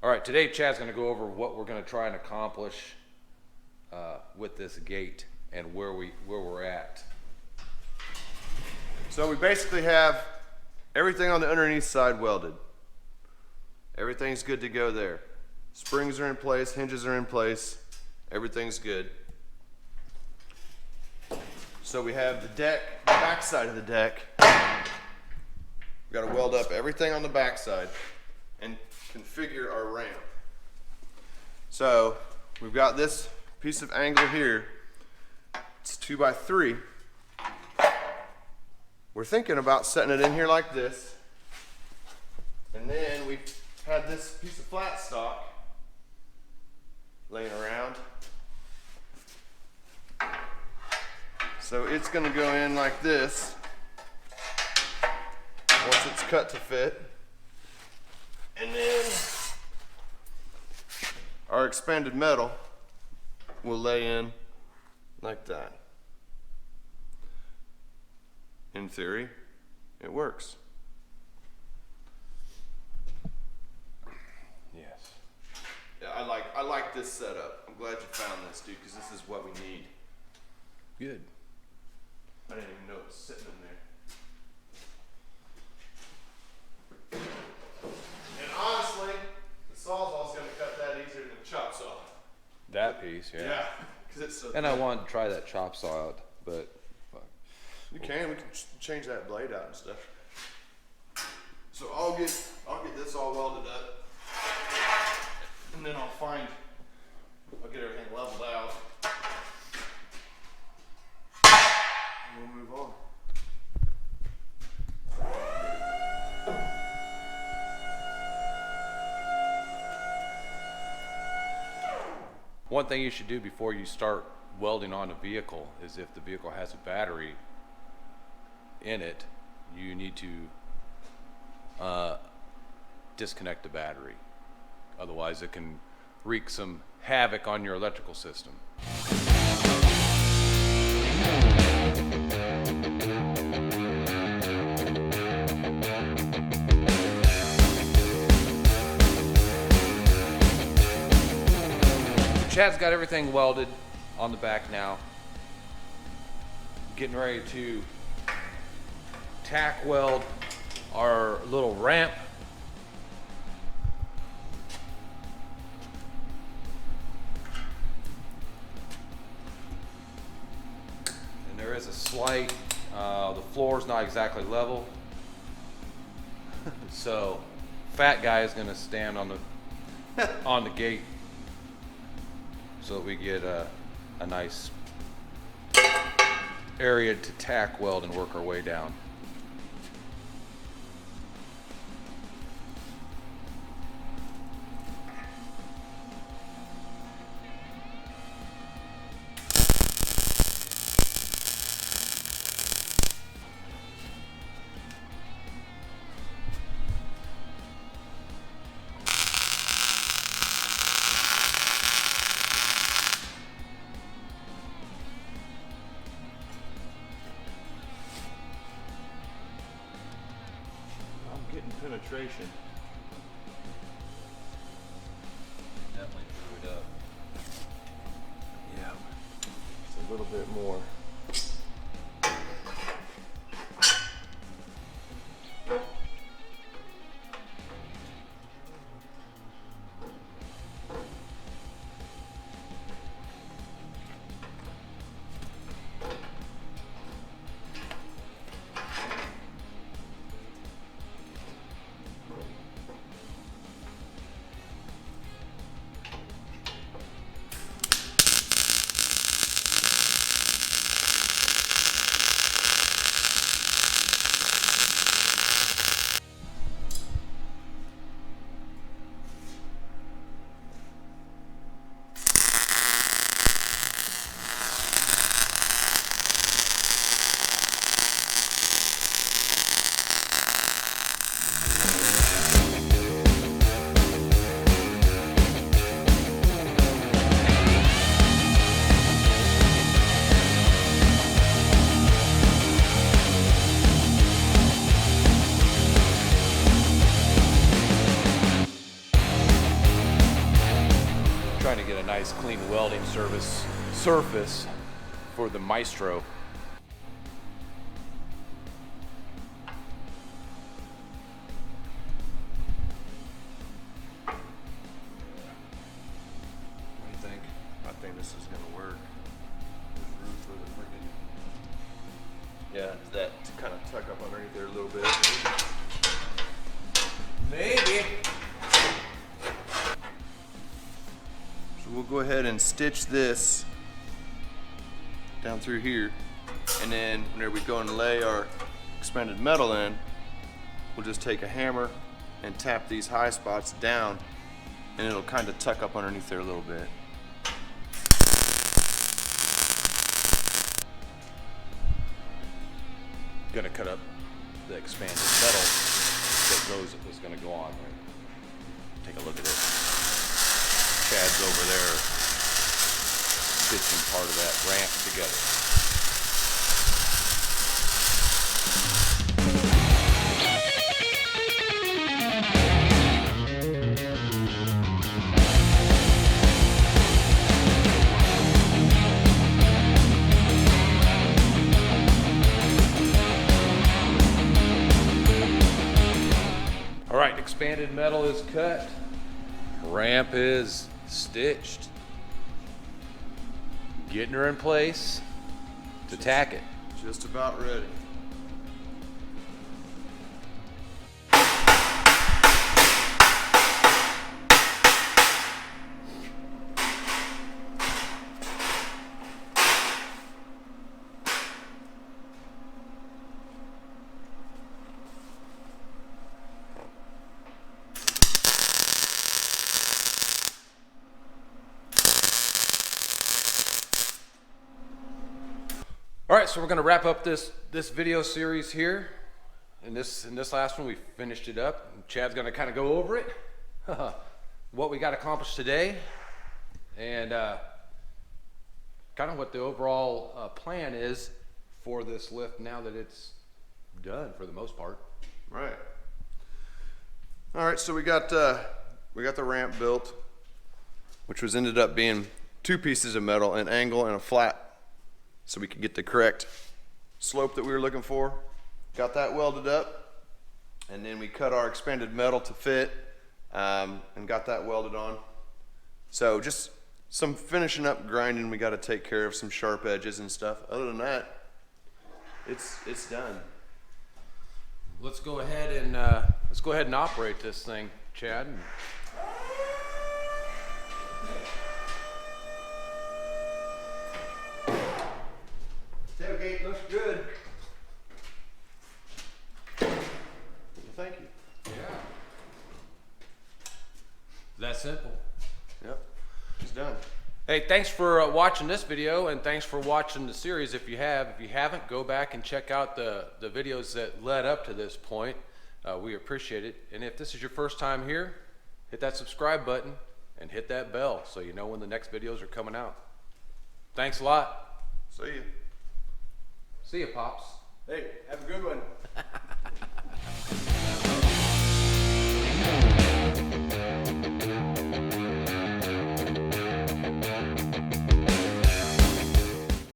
All right, today Chad's going to go over what we're going to try and accomplish with this gate and where we're at. So we basically have everything on the underneath side welded. Everything's good to go there. Springs are in place, hinges are in place, everything's good. So we have the deck, the back side of the deck. We've got to weld up everything on the back side and configure our ramp. So we've got this piece of angle here. It's 2x3. We're thinking about setting it in here like this. And then we had this piece of flat stock laying around. So it's going to go in like this once it's cut to fit. And then our expanded metal will lay in like that. In theory, it works. Yes. Yeah, I like this setup. I'm glad you found this, dude, because this is what we need. Good. I didn't even know it was sitting in there. And honestly, the Sawzall's going to cut that easier than a chop saw. That piece, yeah. Yeah, because it's so And I wanted to try that chop saw out, but fuck. we can change that blade out and stuff. So I'll get this all welded up, and then I'll get everything leveled out. And we'll move on. One thing you should do before you start welding on a vehicle is if the vehicle has a battery in it, you need to disconnect the battery. Otherwise it can wreak some havoc on your electrical system. Chad's got everything welded on the back now. Getting ready to tack weld our little ramp. And there is a slight, the floor's not exactly level. So fat guy is gonna stand on the gate so that we get a nice area to tack weld and work our way down. Penetration. Definitely drew it up. Yeah. It's a little bit more. nice clean welding surface for the Maestro. What do you think? I think this is gonna work. There's room for the freaking. Yeah, does that kind of tuck up underneath there a little bit? Maybe. So we'll go ahead and stitch this down through here, and then whenever we go and lay our expanded metal in, we'll just take a hammer and tap these high spots down, and it'll kind of tuck up underneath there a little bit. Gonna cut up the expanded metal that is gonna go on there. Take a look at it. Chad's over there stitching part of that ramp together. All right, expanded metal is cut. Ramp is stitched. Getting her in place to tack it. Just about ready. All right, so we're gonna wrap up this video series here. In this last one, we finished it up. Chad's gonna kind of go over it, what we got accomplished today, and kind of what the overall plan is for this lift now that it's done for the most part. Right. All right, so we got the ramp built, which was ended up being 2 pieces of metal, an angle and a flat, so we could get the correct slope that we were looking for. Got that welded up, and then we cut our expanded metal to fit, and got that welded on. So just some finishing up grinding. We got to take care of some sharp edges and stuff. Other than that, it's done. Let's go ahead and operate this thing, Chad. Tailgate looks good. Well, thank you. Yeah. That simple. Yep, it's done. Hey, thanks for watching this video, and thanks for watching the series. If you haven't, go back and check out the videos that led up to this point. We appreciate it. And if this is your first time here, hit that subscribe button and hit that bell so you know when the next videos are coming out. Thanks a lot. See you. See ya, Pops. Hey, have a good one.